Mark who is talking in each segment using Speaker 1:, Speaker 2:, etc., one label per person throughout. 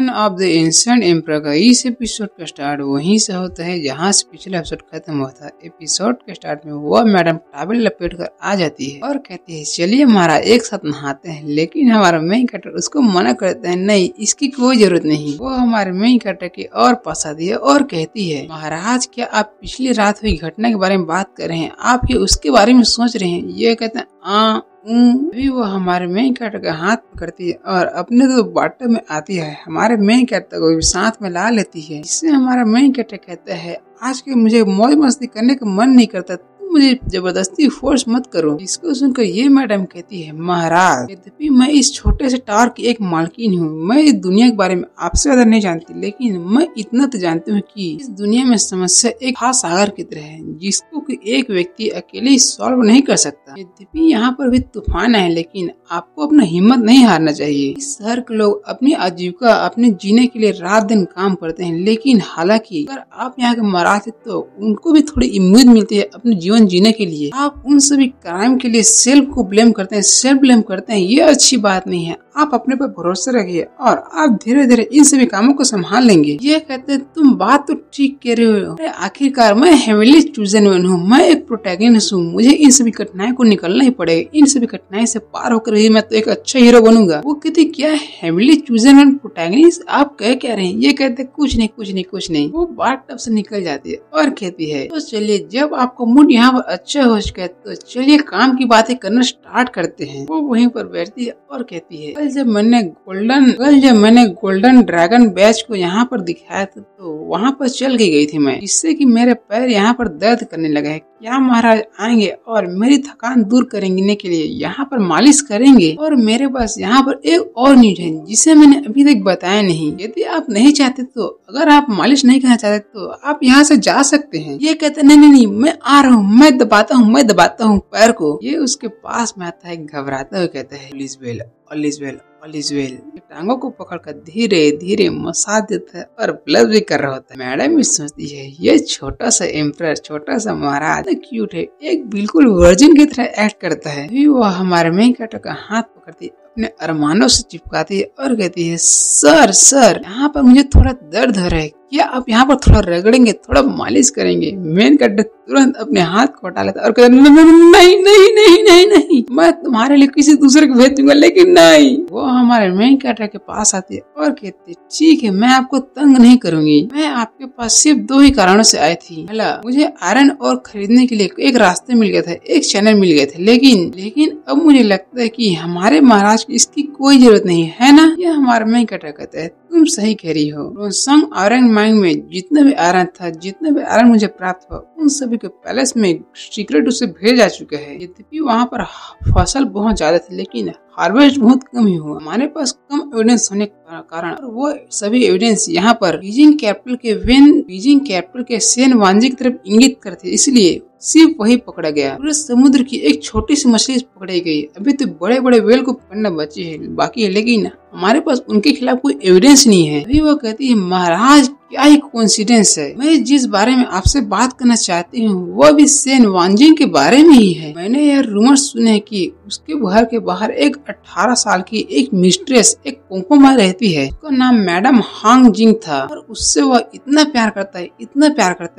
Speaker 1: Son of the ancient emperor का इस episode का स्टार्ट वहीं से होता है जहाँ से पिछला एपिसोड खत्म हुआ था। एपिसोड के स्टार्ट में वह मैडम टॉवल लपेट कर आ जाती है और कहती है चलिए महाराज एक साथ नहाते हैं, लेकिन हमारा मेन कैरेक्टर उसको मना करता है, नहीं इसकी कोई जरूरत नहीं। वो हमारे मेन कैरेक्टर की और फंसाती है और कहती है महाराज क्या आप पिछली रात हुई घटना के बारे में बात कर रहे हैं, आप ये उसके बारे में सोच रहे हैं। ये कहते हैं अभी वो हमारे मेन कैरेक्टर का हाथ पकड़ती है और अपने तो बाटो में आती है, हमारे मेन कैरेक्टर को भी साथ में ला लेती है। इससे हमारा मेन कैरेक्टर कहता है आज के मुझे मौज मस्ती करने का मन नहीं करता, मुझे जबरदस्ती फोर्स मत करो। इसको सुनकर ये मैडम कहती है महाराज यद्यपि मैं इस छोटे से टावर की एक मालकिन हूँ, मैं इस दुनिया के बारे में आपसे ज्यादा नहीं जानती, लेकिन मैं इतना तो जानती हूँ कि इस दुनिया में समस्या एक खास सागर की तरह है जिसको कि एक व्यक्ति अकेले सॉल्व नहीं कर सकता। यद्यपि यहाँ पर भी तूफान है, लेकिन आपको अपना हिम्मत नहीं हारना चाहिए। इस शहर के लोग अपनी आजीविका अपने जीने के लिए रात दिन काम करते हैं, लेकिन हालांकि अगर आप यहाँ के महाराज तो उनको भी थोड़ी उम्मीद मिलती है अपने जीवन जीने के लिए। आप उन सभी क्राइम के लिए सेल्फ को ब्लेम करते हैं, सेल्फ ब्लेम करते हैं, ये अच्छी बात नहीं है। आप अपने पर भरोसा रखिए और आप धीरे धीरे इन सभी कामों को संभाल लेंगे। ये कहते हैं तुम बात तो ठीक कह रहे हो, अरे आखिरकार मैं हेविली चूजन वन हूँ, मैं एक प्रोटैगनिस्ट हूँ, मुझे इन सभी कठिनाई को निकलना ही पड़ेगा, इन सभी कठिनाई से पार होकर ही मैं तो एक अच्छा हीरो बनूंगा। वो कहते क्या हेविली चूजन वन प्रोटैगनिस्ट, आप कह क्या रहे हैं? ये कहते कुछ नहीं कुछ नहीं कुछ नहीं। वो बात तब से निकल जाती है और कहती है तो चलिए जब आपको मूड यहाँ पर अच्छा हो चुका है तो चलिए काम की बातें करना स्टार्ट करते हैं। वो वहीं पर बैठती है और कहती है कल जब मैंने गोल्डन ड्रैगन बैच को यहाँ पर दिखाया था तो वहाँ पर चल के गई थी मैं, जिससे कि मेरे पैर यहाँ पर दर्द करने लगा है। क्या महाराज आएंगे और मेरी थकान दूर करेंगे के लिए यहाँ पर मालिश करेंगे? और मेरे पास यहाँ पर एक और न्यूज है जिसे मैंने अभी तक बताया नहीं। यदि आप नहीं चाहते तो अगर आप मालिश नहीं करना चाहते तो आप यहाँ से जा सकते हैं। ये कहते नहीं मैं आ रहा हूँ, मैं दबाता हूँ पैर को। ये उसके पास में आता है घबराता हुआ कहता है ऑलिजवेल टांगों को पकड़कर धीरे धीरे मसाज देता है और ब्लश भी कर रहा होता है। मैडम भी सोचती है ये छोटा सा एम्परर, छोटा सा महाराज क्यूट है, एक बिल्कुल वर्जिन की तरह एक्ट करता है। भी वो हमारे मेन कैरेक्टर का हाथ पकड़ती अपने अरमानों से चिपकाती है और कहती है सर यहाँ पर मुझे थोड़ा दर्द हो रहा है, क्या आप यहाँ पर थोड़ा रगड़ेंगे, थोड़ा मालिश करेंगे? मेन कैरेक्टर तुरंत अपने हाथ को हटा लेता है और कहता नहीं मैं तुम्हारे लिए किसी दूसरे को भेज दूंगा, लेकिन नहीं। वो हमारे मेन कैरेक्टर के पास आती है और कहती है ठीक है मैं आपको तंग नहीं करूंगी, मैं आपके पास सिर्फ दो ही कारणों से आई थी। पहला मुझे आयरन और खरीदने के लिए एक रास्ते मिल गया था, एक चैनल मिल गए थे, लेकिन अब मुझे लगता है कि हमारे महाराज की इसकी कोई जरूरत नहीं है ना। ये हमारे मेन कैरेक्टर कहता है तुम सही कह रही हो। रोसंग आयरन माइंग में जितना भी आयरन मुझे प्राप्त हुआ उन सभी के पैलेस में सीक्रेट उसे भेज जा चुका है। यद्यपि वहाँ पर फसल बहुत ज्यादा थी लेकिन हार्वेस्ट बहुत कम ही हुआ। हमारे पास कम एविडेंस होने के कारण और वो सभी एविडेंस यहाँ पर बीजिंग कैपिटल के सेन वांजी की तरफ इंगित करते, इसलिए सिर्फ वही पकड़ा गया। पूरे समुद्र की एक छोटी सी मछली पकड़ी गई। अभी तो बड़े बड़े व्हेल को पकड़ना बाकी है, लेकिन हमारे पास उनके खिलाफ कोई एविडेंस नहीं है। अभी वो कहती है महाराज क्या ही कोइंसिडेंस है, मैं जिस बारे में आपसे बात करना चाहती हूँ वो भी सेन वांजिंग के बारे में ही है। मैंने यह रूमर सुने कि उसके घर के बाहर एक 18 साल की एक मिस्ट्रेस एक पोंपो में रहती है, उसका नाम मैडम हांग जिंग था और उससे वह इतना प्यार करता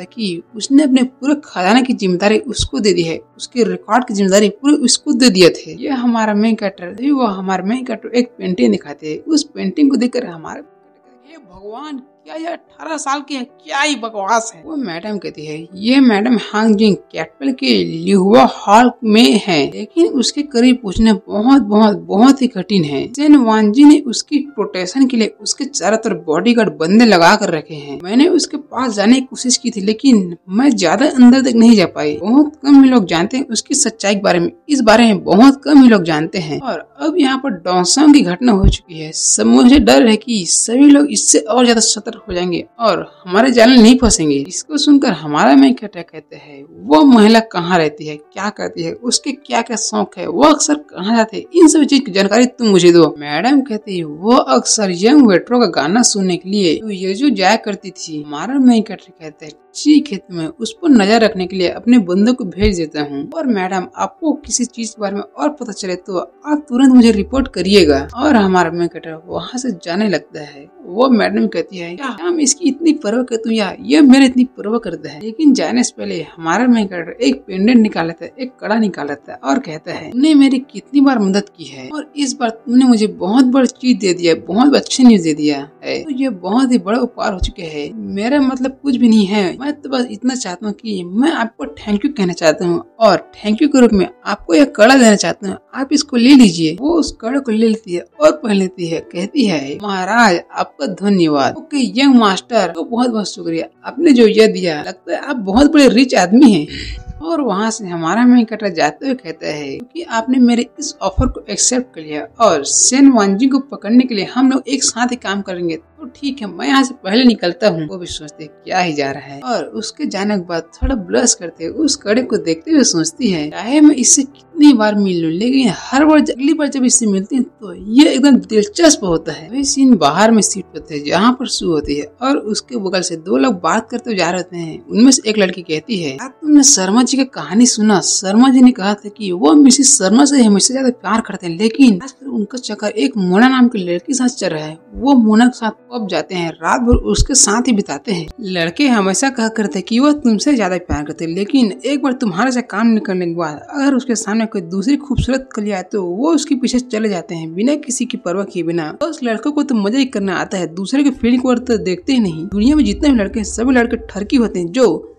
Speaker 1: है कि उसने अपने पूरे खजाने की जिम्मेदारी उसको दे दी है, उसके रिकॉर्ड की जिम्मेदारी पूरी उसको दे दिए थे। ये हमारा मेन कैरेक्टर एक पेंटिंग दिखाते है। उस पेंटिंग को देखकर हमारे हे भगवान क्या ये 18 साल की है, क्या ही बकवास है। वो मैडम कहती है ये मैडम हांग जिंग कैपिटल के लिहुआ हॉल में है, लेकिन उसके करीब पहुंचना बहुत ही कठिन है। सेन वांजी ने उसकी प्रोटेक्शन के लिए उसके चारों तरफ बॉडीगार्ड बंदे लगा कर रखे हैं। मैंने उसके पास जाने की कोशिश की थी, लेकिन मैं ज्यादा अंदर तक नहीं जा पाई। बहुत कम ही लोग जानते हैं उसकी सच्चाई के बारे में, इस बारे में बहुत कम ही लोग जानते हैं। और अब यहाँ पर डॉन्संग की घटना हो चुकी है। सब मुझे डर है कि सभी लोग इससे और ज्यादा सतर्क हो जाएंगे और हमारे जाल में नहीं फंसेंगे। इसको सुनकर हमारा मेन कैरेक्टर कहते हैं वो महिला कहाँ रहती है, क्या करती है, उसके क्या क्या शौक है, वो अक्सर कहाँ जाते हैं, इन सभी चीज की जानकारी तुम मुझे दो। मैडम कहती है वो अक्सर यंग वेटरों का गाना सुनने के लिए ये जो जाया करती थी। हमारा मेन कैरेक्टर कहते हैं ठीक है, मैं उस पर नजर रखने के लिए अपने बंदों को भेज देता हूँ। और मैडम आपको किसी चीज के बारे में और पता चले तो आप तुरंत मुझे रिपोर्ट करिएगा। और हमारा मेन कैरेक्टर वहाँ से जाने लगता है। वो मैडम कहती है क्या हम इसकी इतनी परवाह करते हैं, या ये मेरे इतनी परवाह करता है। लेकिन जाने से पहले हमारा मेन कैरेक्टर एक पेंडेंट निकाल लेता है, एक कड़ा निकाल लेता है और कहता है तुमने मेरी कितनी बार मदद की है और इस बार तुमने मुझे बहुत बड़ी चीज दे दिया, बहुत अच्छी न्यूज दे दिया है, तो ये बहुत ही बड़ा उपकार हो चुके हैं। मेरा मतलब कुछ भी नहीं है, मैं तो बस इतना चाहता हूँ कि मैं आपको थैंक यू कहना चाहता हूँ और थैंक यू के रूप में आपको यह कड़ा देना चाहता हूँ, आप इसको ले लीजिए। वो उस कड़े को ले लेती है और पहन लेती है। कहती है महाराज आपका धन्यवाद। ओके यंग मास्टर, तो बहुत बहुत शुक्रिया, आपने जो यह दिया, लगता है आप बहुत बड़े रिच आदमी हैं। और वहाँ से हमारा मेन कैरेक्टर जाते हुए कहता है कि आपने मेरे इस ऑफर को एक्सेप्ट कर लिया और सेन वांजी को पकड़ने के लिए हम लोग एक साथ ही काम करेंगे, तो ठीक है मैं यहाँ से पहले निकलता हूँ। वो भी सोचते क्या ही जा रहा है और उसके जाने के बाद थोड़ा ब्लश करते उस कड़े को देखते हुए सोचती है चाहे मैं इससे कितनी बार मिल लूं, लेकिन हर बार अगली बार जब इससे मिलती है तो ये एकदम दिलचस्प होता है। वही सीन बाहर में सीट पर थे जहाँ पर सू होती है और उसके बगल से दो लोग बात करते हुए जा रहे होते हैं। उनमें से एक लड़की कहती है तुमने शर्मा जी की कहानी सुना? शर्मा जी ने कहा था कि वो मिसेस शर्मा से हमेशा ज्यादा प्यार करते हैं, लेकिन आजकल उनका चक्कर एक मोना नाम की लड़की के साथ चल रहा है। वो मोना के साथ पब जाते हैं, रात भर उसके साथ ही बिताते हैं। लड़के हमेशा कहा करते कि वो तुमसे ज्यादा प्यार करते, लेकिन एक बार तुम्हारे से काम निकलने के बाद अगर उसके सामने कोई दूसरी खूबसूरत कली आए तो वो उसके पीछे चले जाते हैं बिना किसी की परवाह किए बिना। तो उस लड़कों को तो मजा ही करना आता है, दूसरे के फीलिंग को तो देखते ही नहीं। दुनिया में जितने भी लड़के हैं सभी लड़के ठरकी होते हैं जो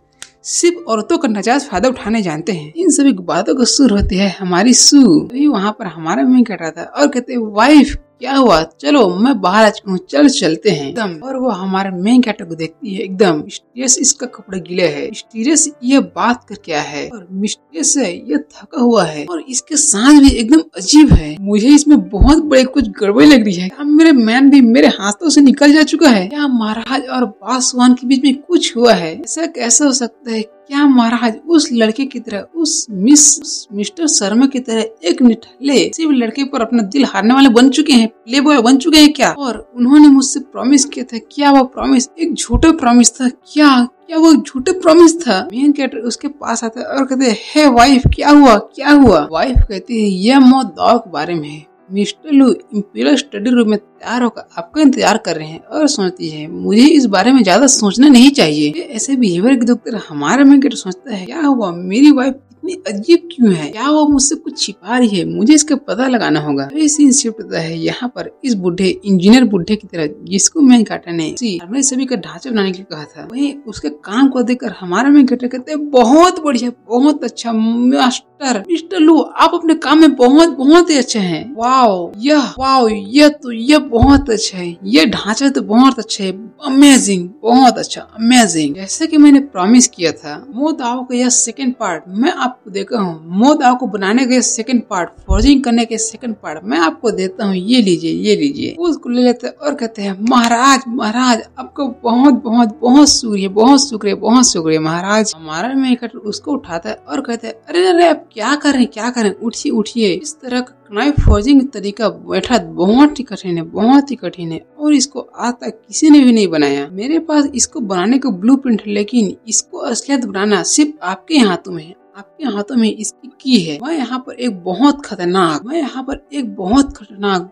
Speaker 1: सिर्फ औरतों का नाजायज फायदा उठाने जानते हैं। इन सभी बातों को सुर होती है हमारी सू। तो वहाँ पर हमारा मेन कट रहा था और कहते वाइफ क्या हुआ, चलो मैं बाहर आ चुका हूँ, चल चलते हैं एकदम। और वो हमारे मेन कैरेक्टर को देखती है एकदम मिस्टीरियस, इसका कपड़ा गीला है, मिस्टीरियस ये बात कर क्या है और मिस्टीरियस है ये थका हुआ है और इसके सांस भी एकदम अजीब है। मुझे इसमें बहुत बड़े कुछ गड़बड़ी लग रही है। क्या मेरे मैन भी मेरे हाथों से निकल जा चुका है? क्या महाराज और बासवान के बीच में कुछ हुआ है? ऐसा कैसा हो सकता है? क्या महाराज उस लड़के की तरह, उस मिस्टर शर्मा की तरह एक निठल्ले सिर्फ लड़के पर अपना दिल हारने वाले बन चुके हैं, प्ले बॉय बन चुके हैं क्या? और उन्होंने मुझसे प्रॉमिस किया था, क्या वो प्रॉमिस एक झूठा प्रॉमिस था? क्या वो झूठे प्रॉमिस था? मेन कैरेक्टर उसके पास आता है और कहते हैं हे वाइफ क्या हुआ क्या हुआ? वाइफ कहती है यह मौत दाव के बारे में है। मिस्टर लू इंपीरियल स्टडी रूम में तैयार होकर आपका इंतजार कर रहे हैं और सोचती है मुझे इस बारे में ज्यादा सोचना नहीं चाहिए। ऐसे बिहेवियर के डॉक्टर हमारे में सोचता है क्या हुआ, मेरी वाइफ इतनी अजीब क्यों है? क्या वो मुझसे कुछ छिपा रही है? मुझे इसका पता लगाना होगा। तो सीन शिफ्ट होता है यहाँ पर इस बुढ़े इंजीनियर बुढ़े की तरह जिसको मेन कैरेक्टर ने हमें सभी का ढांचा बनाने के लिए कहा था। वही उसके काम को देखकर हमारा मेन कैरेक्टर कहते हैं बहुत बढ़िया, बहुत अच्छा मास्टर, मिस्टर लू आप अपने काम में बहुत ही अच्छे हैं। वाओ यह बहुत अच्छा है, ये ढांचा तो बहुत अच्छा है, अमेजिंग, बहुत अच्छा, अमेजिंग। जैसे कि मैंने प्रॉमिस किया था मौत आओ का यह सेकंड पार्ट मैं आपको देता हूँ। मौत आओ को बनाने के सेकंड पार्ट, फॉर्जिंग करने के सेकंड पार्ट मैं आपको देता हूँ, ये लीजिए। उसको ले लेते और कहते हैं महाराज आपको बहुत शुक्रिया महाराज। हमारा मेकर उसको उठाता है और कहते हैं अरे आप क्या करें उठिए। इस तरह का नाइफ फॉर्जिंग तरीका बैठा बहुत ही कठिन है और इसको आज तक किसी ने भी नहीं बनाया। मेरे पास इसको बनाने का ब्लूप्रिंट है, लेकिन इसको असलियत बनाना सिर्फ आपके हाथों में है। आपके हाथों में इसकी की है। मैं यहाँ पर एक बहुत खतरनाक,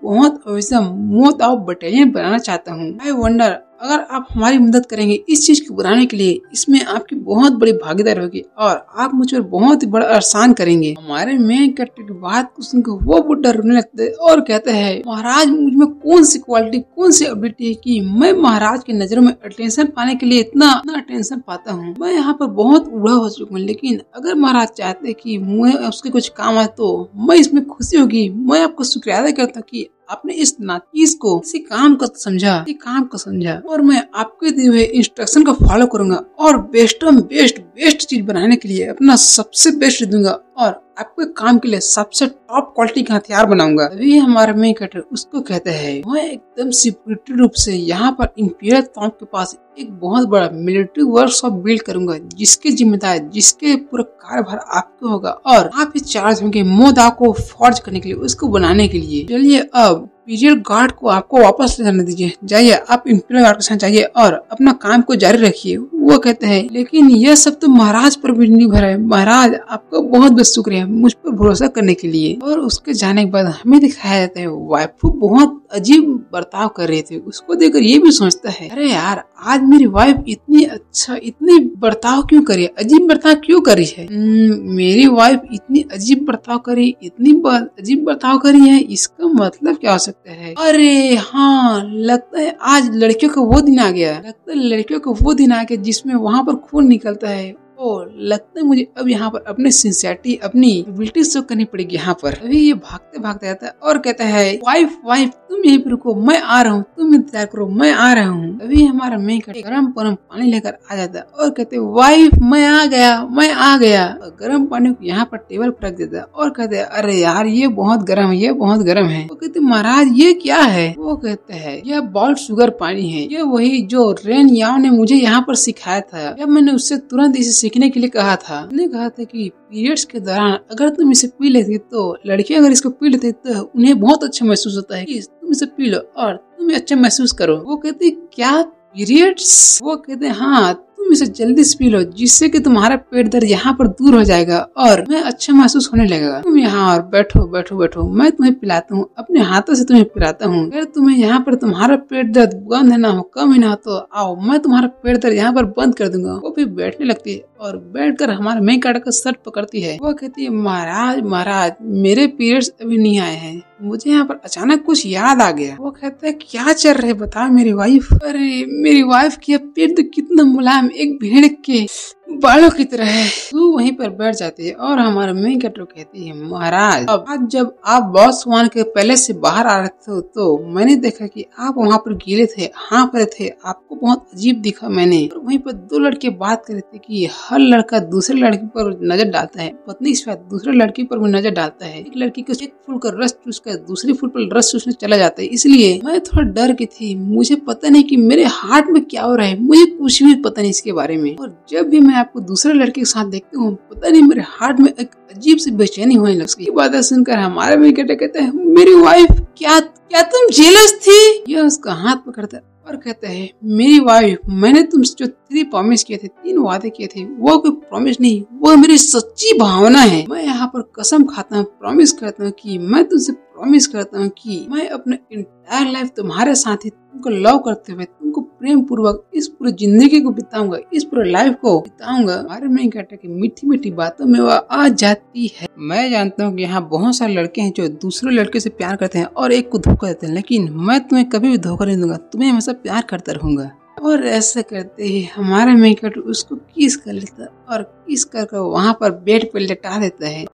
Speaker 1: बहुत अवश्यम मौत आओ बटालियन बनाना चाहता हूँ। आई वंडर अगर आप हमारी मदद करेंगे इस चीज को बनाने के लिए, इसमें आपकी बहुत बड़ी भागीदारी होगी और आप मुझ पर बहुत ही बड़ा एहसान करेंगे। हमारे मेन कैरेक्टर की बात को सुनकर वो बुढ़ा रोने लगता है और कहता है महाराज मुझ में कौन सी क्वालिटी, कौन सी एबिलिटी है कि मैं महाराज की नजरों में अटेंशन पाने के लिए इतना अटेंशन पाता हूँ। मैं यहाँ पर बहुत उड़ा हो चुका हूँ, लेकिन अगर महाराज चाहते कि मुझे उसके कुछ काम आए तो मैं इसमें खुशी होगी। मैं आपको शुक्रिया अदा करता हूँ कि आपने इस नाचीज को इसी काम को समझा और मैं आपके दिए हुए इंस्ट्रक्शन को फॉलो करूंगा और बेस्ट चीज बनाने के लिए अपना सबसे बेस्ट दूंगा और आपके काम के लिए सबसे टॉप क्वालिटी का हथियार बनाऊंगा। अभी हमारा मेन कैरेक्टर उसको कहते हैं मैं एकदम सिक्योरिटी रूप से यहाँ पर इंपीरियल टाउन के पास एक बहुत बड़ा मिलिट्री वर्कशॉप बिल्ड करूंगा जिसके जिम्मेदार, जिसके पूरा कार्यभार आपको होगा और आप ही चार्ज होंगे मोदा को फॉर्ज करने के लिए, उसको बनाने के लिए। चलिए अब इंपीरियल गार्ड को आपको वापस ले जाने दीजिए, जाइए आप इंपीरियल गार्ड के साथ जाइए और अपना काम को जारी रखिए। वो कहते हैं लेकिन यह सब तो महाराज पर भी निर्भर है, महाराज आपका बहुत बहुत शुक्रिया मुझ पर भरोसा करने के लिए। और उसके जाने के बाद हमें दिखाया जाता है वाइफ बहुत अजीब बर्ताव कर रहे थे। उसको देखकर ये भी सोचता है अरे यार आज मेरी वाइफ इतनी बर्ताव क्यों करी, अजीब बर्ताव क्यों करी है। मेरी वाइफ इतनी अजीब बर्ताव करी, अजीब बर्ताव करी है, इसका मतलब क्या हो सकता है। अरे हाँ, लगता है आज लड़कियों का वो दिन आ गया, जिसमें वहाँ पर खून निकलता है। लगता है मुझे अब यहाँ पर अपने सिंसियरिटी, अपनी एबिलिटी शो करनी पड़ेगी। यहाँ पर अभी ये भागते भागते आता है और कहता है वाइफ तुम यहीं पर रुको, मैं आ रहा हूँ, तुम इंतजार करो, मैं आ रहा हूँ। अभी हमारा मेन गरम पानी लेकर आ जाता है और कहते वाइफ मैं आ गया। गर्म पानी को यहाँ पर टेबल पर रख देता है और कहते हैं अरे यार ये बहुत गर्म है, वो कहते महाराज ये क्या है। वो कहते हैं यह बॉल्ड शुगर पानी है, ये वही जो रेन याओ ने मुझे यहाँ पर सिखाया था। जब मैंने उससे तुरंत इसे सीखने के लिए कहा था, उसने कहा था कि पीरियड्स के दौरान अगर तुम इसे पी लेती तो लड़कियां अगर इसको पी लेती तो उन्हें बहुत अच्छा महसूस होता है, कि तुम इसे पी लो और तुम अच्छा महसूस करो। वो कहते क्या पीरियड्स? वो कहते हाँ तुम इसे जल्दी से पी लो जिससे कि तुम्हारा पेट दर्द यहाँ पर दूर हो जाएगा और मैं अच्छा महसूस होने लगेगा। तुम यहाँ और बैठो, मैं तुम्हें पिलाता हूँ, अपने हाथों से तुम्हें पिलाता हूँ। अगर तुम्हें यहाँ पर तुम्हारा पेट दर्द बंद ना हो, कम ही ना हो तो आओ, मैं तुम्हारा पेट दर्द यहाँ पर बंद कर दूंगा। वो भी बैठने लगती है और बैठकर हमारे मेन कैरेक्टर का शर्ट पकड़ती है। वो कहती है महाराज मेरे पीरियड्स अभी नहीं आए हैं, मुझे यहाँ पर अचानक कुछ याद आ गया। वो कहता है क्या चल रहा है बताओ मेरी वाइफ। अरे मेरी वाइफ की पेट तो कितना मुलायम, एक भेड़ के बालों की तरह है। तो वहीं पर बैठ जाती है और हमारे मेन कैरेक्टर कहती है महाराज अब आज जब आप बॉस वान के पैलेस से बाहर आ रहे थे तो मैंने देखा कि आप वहाँ पर गिरे थे, हाँफ रहे थे, आपको बहुत अजीब दिखा मैंने। और वहीं पर दो लड़के बात कर रहे थे कि हर लड़का दूसरे लड़की पर नजर डालता है, पत्नी शायद दूसरे लड़की पर भी नजर डालता है। एक लड़की को एक फूल का रस चूसकर दूसरी फूल पर रस चूसने चला जाता है। इसलिए मैं थोड़ा डर की थी, मुझे पता नहीं कि मेरे हार्ट में क्या हो रहा है, मुझे कुछ भी पता नहीं इसके बारे में। और जब भी मैं आपको दूसरे लड़के के साथ देखती हूँ पता नहीं मेरे हार्ट में एक अजीब सी बेचैनी होने लगती है। ये बातें सुनकर हमारे मेन कैरेक्टर कहते हैं मेरी वाइफ क्या तुम जेलस थी। यह उसका हाथ पकड़ता है और कहता है मेरी वाइफ मैंने तुमसे जो 3 प्रॉमिस किए थे, 3 वादे किए थे, वो कोई प्रॉमिस नहीं, वो मेरी सच्ची भावना है। मैं यहाँ पर कसम खाता हूँ, प्रॉमिस करता हूँ कि मैं तुमसे प्रॉमिस करता हूँ कि मैं अपने इंटायर लाइफ तुम्हारे साथ ही तुमको लव करते हुए तुमको प्रेम पूर्वक इस पूरी जिंदगी को बिताऊंगा, इस पूरे लाइफ को बिताऊंगा। हमारे मेन कैरेक्टर की मीठी मीठी बातों में वह आ जाती है। मैं जानता हूँ कि यहाँ बहुत सारे लड़के हैं जो दूसरे लड़के से प्यार करते हैं और एक को धोखा देते हैं, लेकिन मैं तुम्हें कभी भी धोखा नहीं दूंगा, तुम्हें हमेशा प्यार करता रहूंगा। और ऐसा करते ही हमारा मेन कैरेक्टर उसको किस कर लेता और किस कर वहाँ पर बेड पर लेटा देता है।